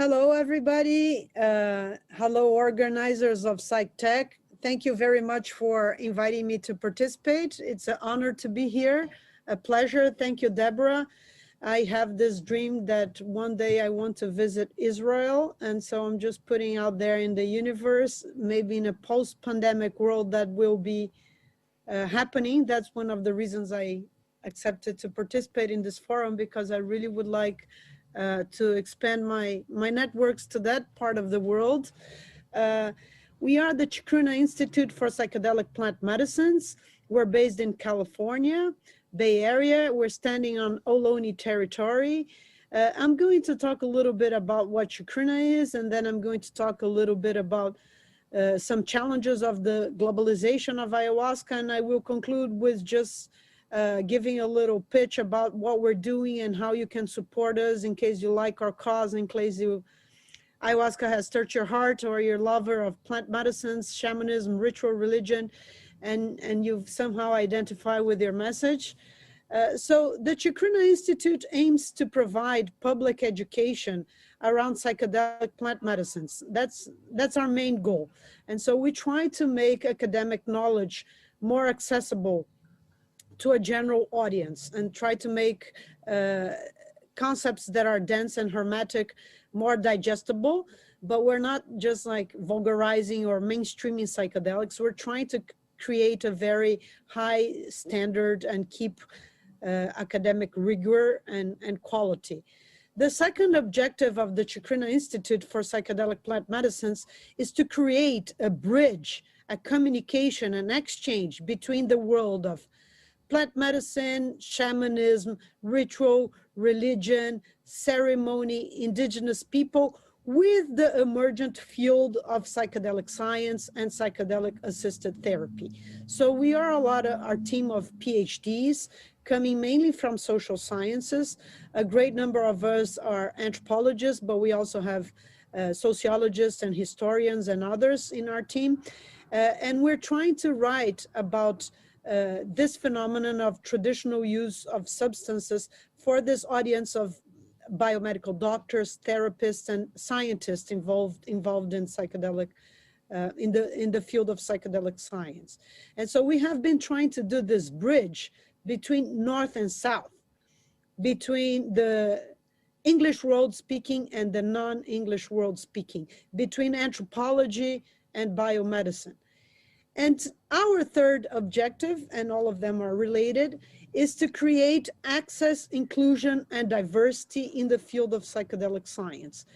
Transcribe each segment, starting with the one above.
Hello, everybody. Hello, organizers of PsychTech. Thank you very much for inviting me to participate. It's an honor to be here, a pleasure. Thank you, Deborah. I have this dream that one day I want to visit Israel. And so I'm just putting out there in the universe, maybe in a post-pandemic world that will be happening. That's one of the reasons I accepted to participate in this forum, because I really would like to expand my networks to that part of the world. We are the Chacruna Institute for Psychedelic Plant Medicines. We're based in California, Bay Area. We're standing on Ohlone territory. I'm going to talk a little bit about what Chacruna is, and then I'm going to talk a little bit about some challenges of the globalization of ayahuasca, and I will conclude with just giving a little pitch about what we're doing and how you can support us in case you like our cause, in case ayahuasca has touched your heart, or you're a lover of plant medicines, shamanism, ritual religion, and you've somehow identified with your message. So the Chacruna Institute aims to provide public education around psychedelic plant medicines. That's our main goal. And so we try to make academic knowledge more accessible to a general audience, and try to make concepts that are dense and hermetic more digestible. But we're not just like vulgarizing or mainstreaming psychedelics. We're trying to create a very high standard and keep academic rigor and quality. The second objective of the Chacruna Institute for Psychedelic Plant Medicines is to create a bridge, a communication, an exchange between the world of plant medicine, shamanism, ritual, religion, ceremony, indigenous people, with the emergent field of psychedelic science and psychedelic assisted therapy. So we are our team of PhDs coming mainly from social sciences. A great number of us are anthropologists, but we also have sociologists and historians and others in our team. And we're trying to write about this phenomenon of traditional use of substances for this audience of biomedical doctors, therapists, and scientists involved in psychedelic, in the field of psychedelic science. And so we have been trying to do this bridge between North and South, between the English world speaking and the non-English world speaking, between anthropology and biomedicine. And our third objective, and all of them are related, is to create access, inclusion, and diversity in the field of psychedelic science.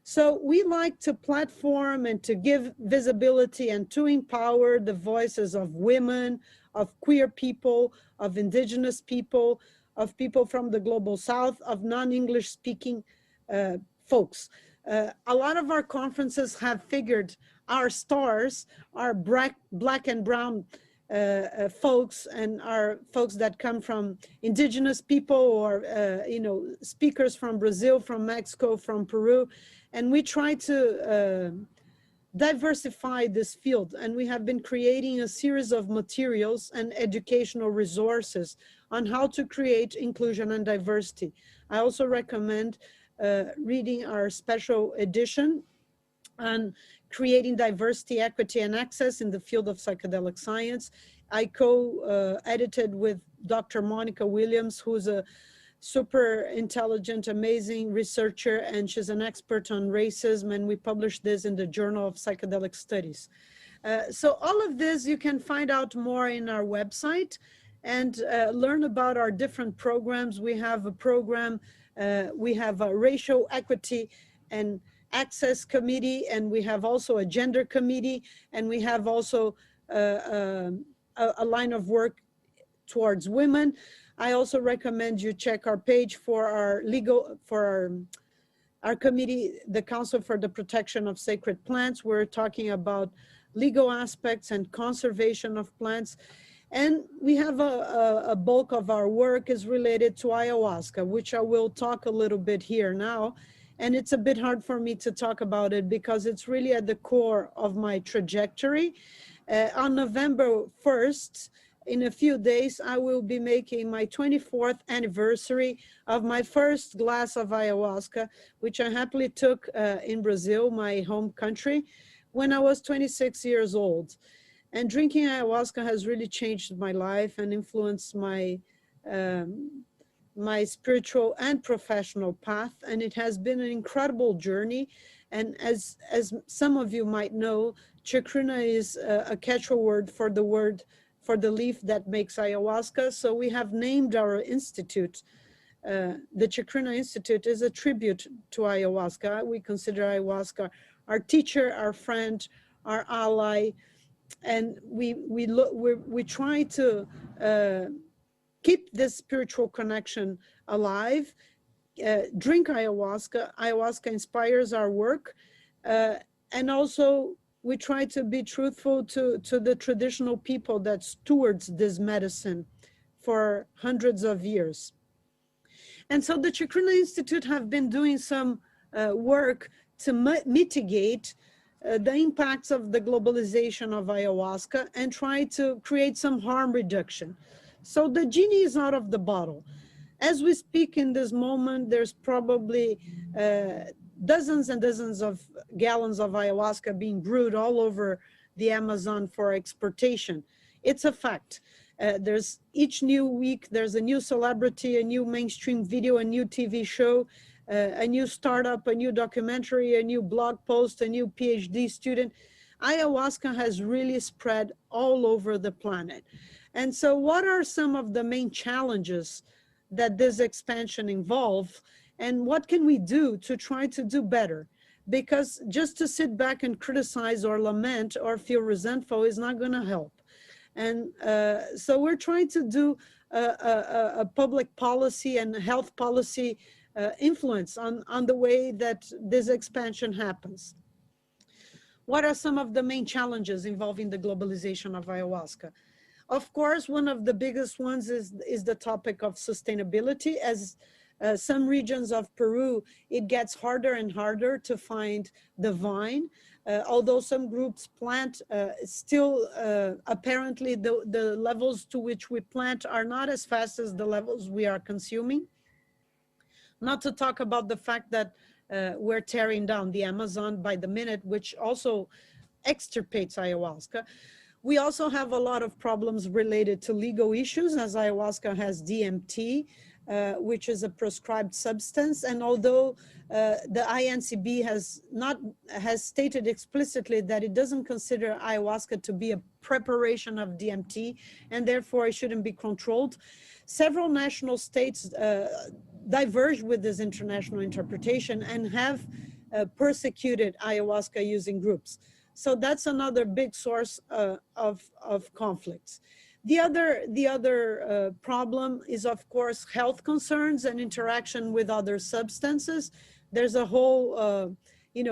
So we like to platform and to give visibility and to empower the voices of women, of queer people, of indigenous people, of people from the global south, of non-English speaking folks. A lot of our conferences have figured our stars are black and brown folks, and are folks that come from indigenous people, or speakers from Brazil, from Mexico, from Peru. And we try to diversify this field, and we have been creating a series of materials and educational resources on how to create inclusion and diversity. I also recommend reading our special edition on creating diversity, equity, and access in the field of psychedelic science. I co-edited with Dr. Monica Williams, who's a super intelligent, amazing researcher, and she's an expert on racism, and we published this in the Journal of Psychedelic Studies. So all of this you can find out more in our website, and learn about our different programs. We have a program, we have a racial equity and access committee, and we have also a gender committee, and we have also a line of work towards women. I also recommend you check our page for our committee, the Council for the Protection of Sacred Plants. We're talking about legal aspects and conservation of plants. And we have a bulk of our work is related to ayahuasca, which I will talk a little bit here now. And it's a bit hard for me to talk about it because it's really at the core of my trajectory. On November 1st, in a few days, I will be making my 24th anniversary of my first glass of ayahuasca, which I happily took in Brazil, my home country, when I was 26 years old. And drinking ayahuasca has really changed my life and influenced um, my spiritual and professional path. And it has been an incredible journey. And as some of you might know, chacruna is a quechua word for the leaf that makes ayahuasca. So we have named our institute. The Chacruna Institute is a tribute to ayahuasca. We consider ayahuasca our teacher, our friend, our ally, and we try to uh, keep this spiritual connection alive. Drink ayahuasca. Ayahuasca inspires our work, uh, and also we try to be truthful to the traditional people that stewards this medicine for hundreds of years. And so the Chacruna Institute have been doing some work to mitigate the impacts of the globalization of ayahuasca and try to create some harm reduction. So the genie is out of the bottle. As we speak in this moment, there's probably dozens and dozens of gallons of ayahuasca being brewed all over the Amazon for exportation. It's a fact. There's each new week, there's a new celebrity, a new mainstream video, a new TV show, a new startup, a new documentary, a new blog post, a new PhD student. Ayahuasca has really spread all over the planet. And so what are some of the main challenges that this expansion involves, and what can we do to try to do better? Because just to sit back and criticize or lament or feel resentful is not going to help. And so we're trying to do a public policy and health policy influence on the way that this expansion happens. What are some of the main challenges involving the globalization of ayahuasca? Of course, one of the biggest ones is the topic of sustainability. As some regions of Peru, it gets harder and harder to find the vine. Although some groups plant, still apparently the levels to which we plant are not as fast as the levels we are consuming. Not to talk about the fact that we're tearing down the Amazon by the minute, which also extirpates ayahuasca. We also have a lot of problems related to legal issues, as ayahuasca has DMT, which is a prescribed substance. And although the INCB has stated explicitly that it doesn't consider ayahuasca to be a preparation of DMT, and therefore it shouldn't be controlled, several national states diverge with this international interpretation and have persecuted ayahuasca using groups. So that's another big source of conflicts. The other problem is, of course, health concerns and interaction with other substances. There's a whole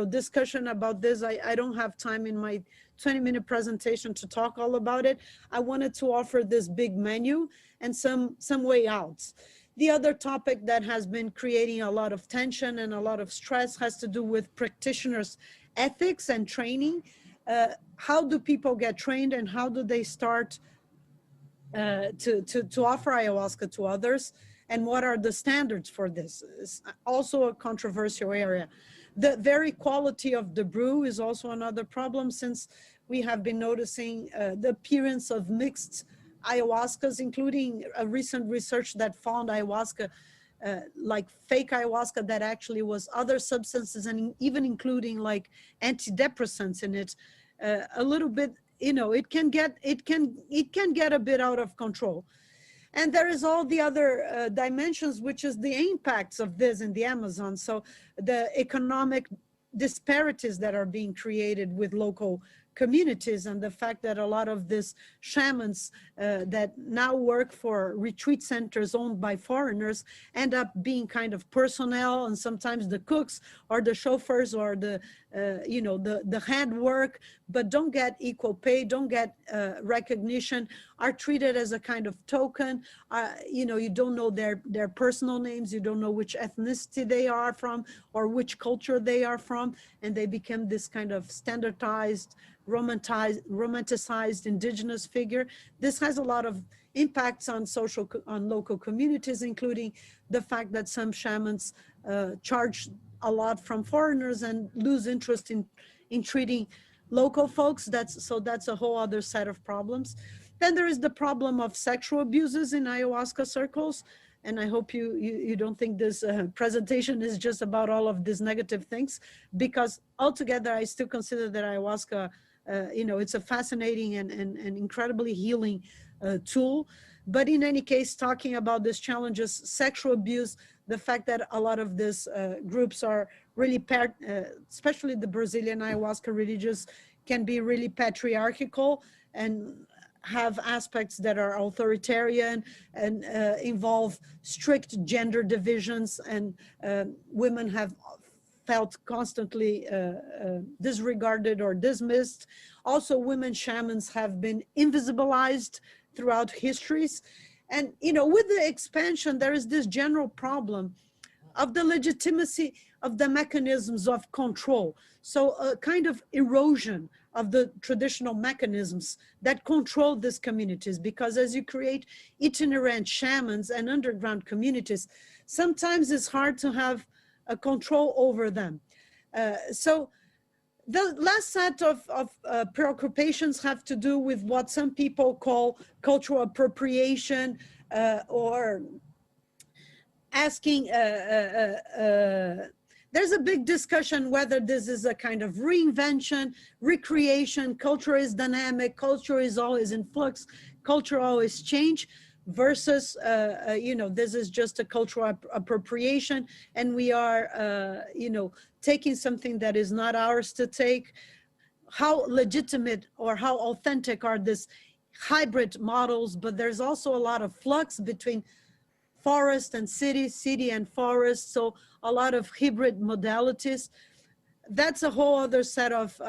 discussion about this. I don't have time in my 20-minute presentation to talk all about it. I wanted to offer this big menu and some way outs. The other topic that has been creating a lot of tension and a lot of stress has to do with practitioners' ethics and training. How do people get trained, and how do they start to offer ayahuasca to others, and what are the standards for this? It's also a controversial area. The very quality of the brew is also another problem, since we have been noticing the appearance of mixed ayahuascas, including a recent research that found ayahuasca like fake ayahuasca that actually was other substances, and even including like antidepressants in it. A little bit, it can get a bit out of control. And there is all the other dimensions, which is the impacts of this in the Amazon. So the economic disparities that are being created with local communities, and the fact that a lot of these shamans that now work for retreat centers owned by foreigners end up being kind of personnel, and sometimes the cooks or the chauffeurs or the handwork but don't get equal pay, don't get recognition, are treated as a kind of token. You know, you don't know their personal names, you don't know which ethnicity they are from or which culture they are from, and they become this kind of standardized, romanticized indigenous figure. This has a lot of impacts on on local communities, including the fact that some shamans charge a lot from foreigners and lose interest in treating local folks. That's a whole other set of problems. Then there is the problem of sexual abuses in ayahuasca circles. And I hope you don't think this presentation is just about all of these negative things, because altogether I still consider that ayahuasca, you know, it's a fascinating and incredibly healing tool. But in any case, talking about these challenges, sexual abuse, the fact that a lot of these groups are really, especially the Brazilian ayahuasca religious, can be really patriarchal and have aspects that are authoritarian and involve strict gender divisions, and women have felt constantly disregarded or dismissed. Also, women shamans have been invisibilized throughout histories. And, you know, with the expansion, there is this general problem of the legitimacy of the mechanisms of control. So a kind of erosion of the traditional mechanisms that control these communities, because as you create itinerant shamans and underground communities, sometimes it's hard to have a control over them. So the last set of preoccupations have to do with what some people call cultural appropriation, or asking, there's a big discussion whether this is a kind of reinvention, recreation, culture is dynamic, culture is always in flux, culture always change, versus, you know, this is just a cultural appropriation, and we are, you know, taking something that is not ours to take. How legitimate or how authentic are these hybrid models? But there's also a lot of flux between forest and city, city and forest, so a lot of hybrid modalities. That's a whole other set of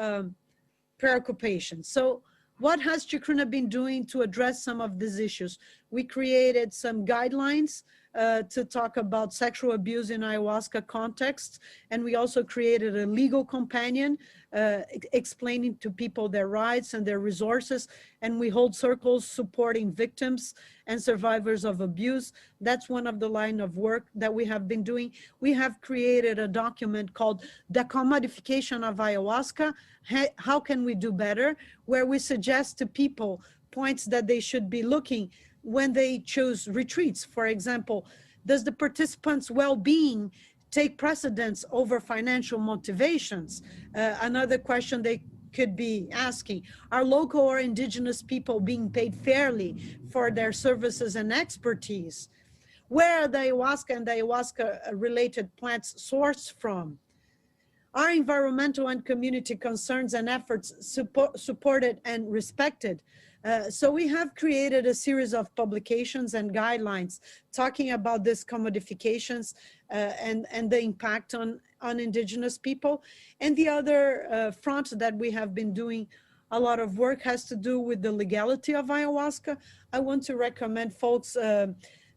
preoccupations. So what has Chacruna been doing to address some of these issues? We created some guidelines to talk about sexual abuse in ayahuasca context, and we also created a legal companion explaining to people their rights and their resources, and we hold circles supporting victims and survivors of abuse. That's one of the line of work that we have been doing. We have created a document called The Commodification of Ayahuasca, How Can We Do Better?, where we suggest to people points that they should be looking when they choose retreats. For example, does the participants' well-being take precedence over financial motivations? Another question they could be asking, are local or indigenous people being paid fairly for their services and expertise? Where are the ayahuasca and the ayahuasca-related plants sourced from? Are environmental and community concerns and efforts supported and respected? So we have created a series of publications and guidelines talking about these commodifications and the impact on indigenous people. And the other front that we have been doing a lot of work has to do with the legality of ayahuasca. I want to recommend folks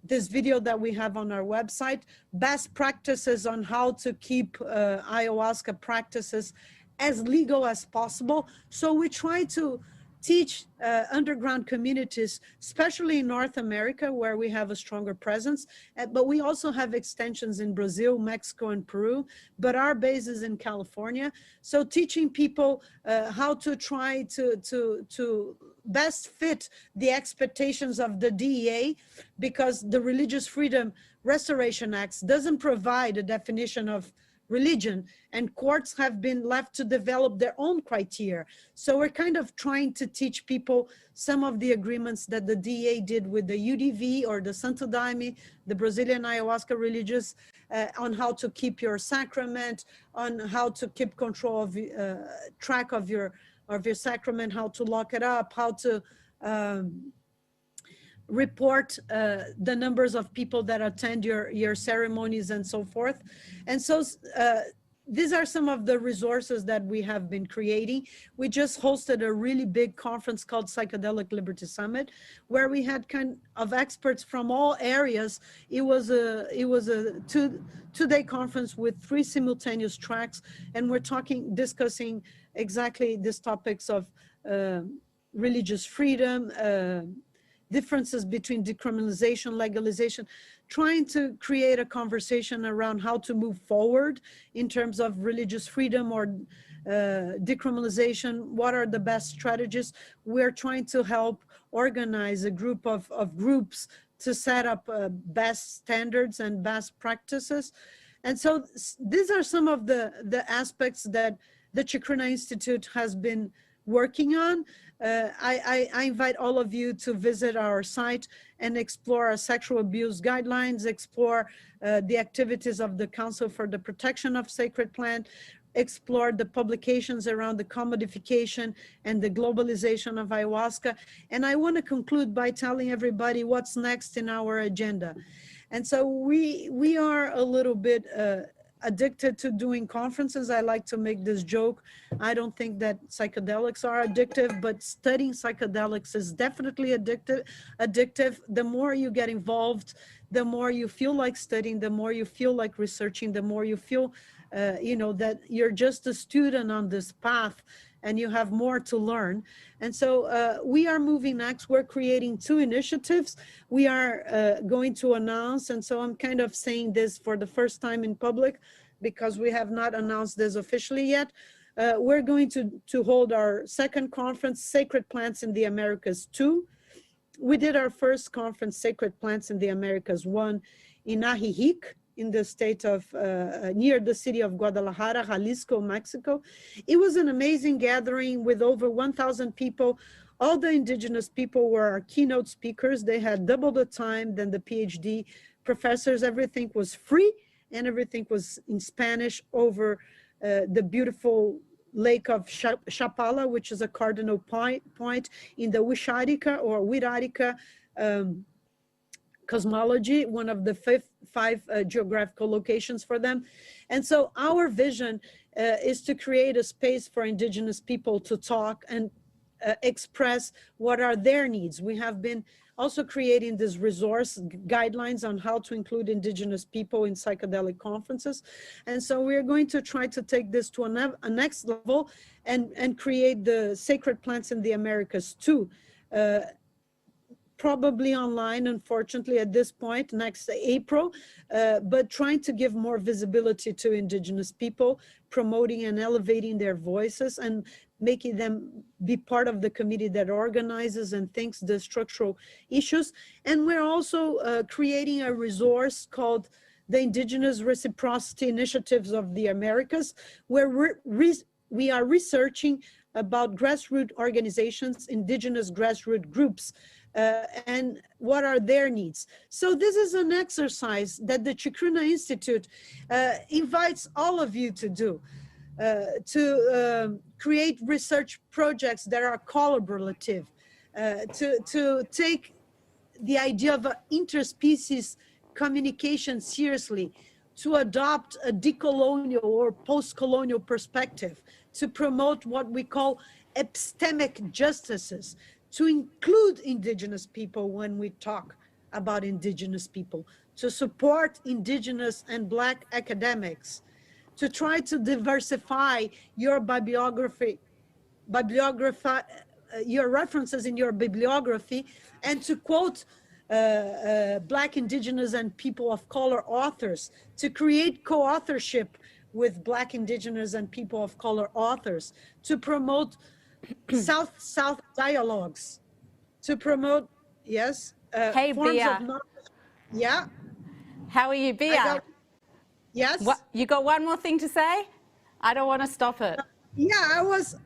this video that we have on our website, best practices on how to keep ayahuasca practices as legal as possible. So we try to teach underground communities, especially in North America, where we have a stronger presence, but we also have extensions in Brazil, Mexico, and Peru, but our base is in California. So teaching people how to try to best fit the expectations of the DEA, because the Religious Freedom Restoration Act doesn't provide a definition of religion, and courts have been left to develop their own criteria. So we're kind of trying to teach people some of the agreements that the DEA did with the UDV or the Santo Daime, the Brazilian ayahuasca religious, on how to keep your sacrament, on how to keep control of track of your sacrament, how to lock it up, how to report the numbers of people that attend your ceremonies and so forth. And so these are some of the resources that we have been creating. We just hosted a really big conference called Psychedelic Liberty Summit, where we had kind of experts from all areas. It was a two-day conference with 3 simultaneous tracks, and we're discussing exactly these topics of uh, religious freedom, differences between decriminalization, legalization, trying to create a conversation around how to move forward in terms of religious freedom or decriminalization. What are the best strategies? We're trying to help organize a group of groups to set up best standards and best practices. And so these are some of the aspects that the Chacruna Institute has been working on. I invite all of you to visit our site and explore our sexual abuse guidelines, explore the activities of the Council for the Protection of Sacred Plant, explore the publications around the commodification and the globalization of ayahuasca. And I want to conclude by telling everybody what's next in our agenda. And so we are a little bit addicted to doing conferences. I like to make this joke. I don't think that psychedelics are addictive, but studying psychedelics is definitely addictive. The more you get involved, the more you feel like studying, the more you feel like researching, the more you feel, that you're just a student on this path and you have more to learn. And so we are moving next. We're creating 2 initiatives. We are going to announce, and so I'm kind of saying this for the first time in public because we have not announced this officially yet. We're going to hold our second conference, Sacred Plants in the Americas 2. We did our first conference, Sacred Plants in the Americas 1, in Ajijic, in the state of, near the city of Guadalajara, Jalisco, Mexico. It was an amazing gathering with over 1,000 people. All the indigenous people were our keynote speakers. They had double the time than the PhD professors. Everything was free and everything was in Spanish over the beautiful lake of Chapala, which is a cardinal point in the Wixárika or Wirárika cosmology, one of the five geographical locations for them. And so our vision is to create a space for indigenous people to talk and express what are their needs. We have been also creating this resource guidelines on how to include indigenous people in psychedelic conferences. And so we're going to try to take this to a next level and create the Sacred Plants in the Americas too. Probably online, unfortunately, at this point, next April, but trying to give more visibility to indigenous people, promoting and elevating their voices and making them be part of the committee that organizes and thinks the structural issues. And we're also creating a resource called the Indigenous Reciprocity Initiatives of the Americas, where we are researching about grassroots organizations, indigenous grassroots groups, and what are their needs. So this is an exercise that the Chacruna Institute invites all of you to do, to create research projects that are collaborative, to take the idea of interspecies communication seriously, to adopt a decolonial or post-colonial perspective, to promote what we call epistemic justices, to include indigenous people when we talk about indigenous people, to support indigenous and Black academics, to try to diversify your your references in your bibliography, and to quote Black, indigenous, and people of color authors, to create co-authorship with Black, indigenous, and people of color authors, to promote South-South dialogues, to promote, yes, hey, forms Bia. of knowledge. Yeah. How are you, Bia? Yes. What, you got one more thing to say? I don't want to stop it. Yeah, I was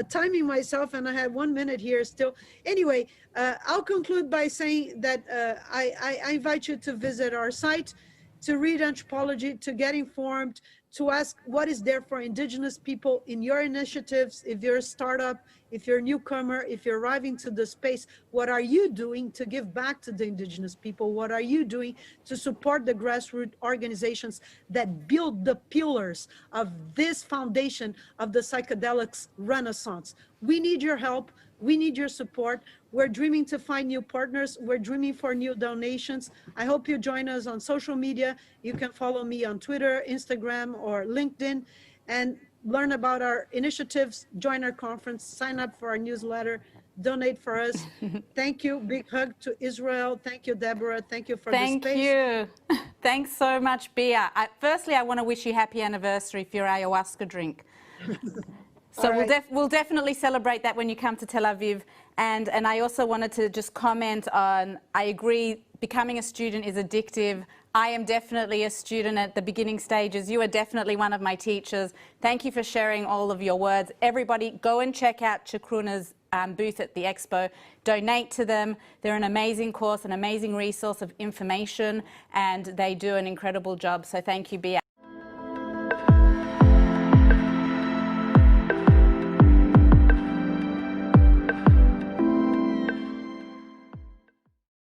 timing myself, and I had 1 minute here still. Anyway, I'll conclude by saying that I invite you to visit our site, to read anthropology, to get informed, to ask what is there for indigenous people in your initiatives. If you're a startup, if you're a newcomer, if you're arriving to the space, what are you doing to give back to the indigenous people? What are you doing to support the grassroots organizations that build the pillars of this foundation of the psychedelics renaissance? We need your help. We need your support. We're dreaming to find new partners. We're dreaming for new donations. I hope you join us on social media. You can follow me on Twitter, Instagram, or LinkedIn, and learn about our initiatives, join our conference, sign up for our newsletter, donate for us. Thank you. Big hug to Israel. Thank you, Deborah. Thank you for the space. Thank you. Thanks so much, Bia. Firstly, I want to wish you happy anniversary for your ayahuasca drink. So we'll definitely celebrate that when you come to Tel Aviv. And I also wanted to just comment on, I agree, becoming a student is addictive. I am definitely a student at the beginning stages. You are definitely one of my teachers. Thank you for sharing all of your words. Everybody, go and check out Chacruna's booth at the expo. Donate to them. They're an amazing course, an amazing resource of information, and they do an incredible job. So thank you, Bia.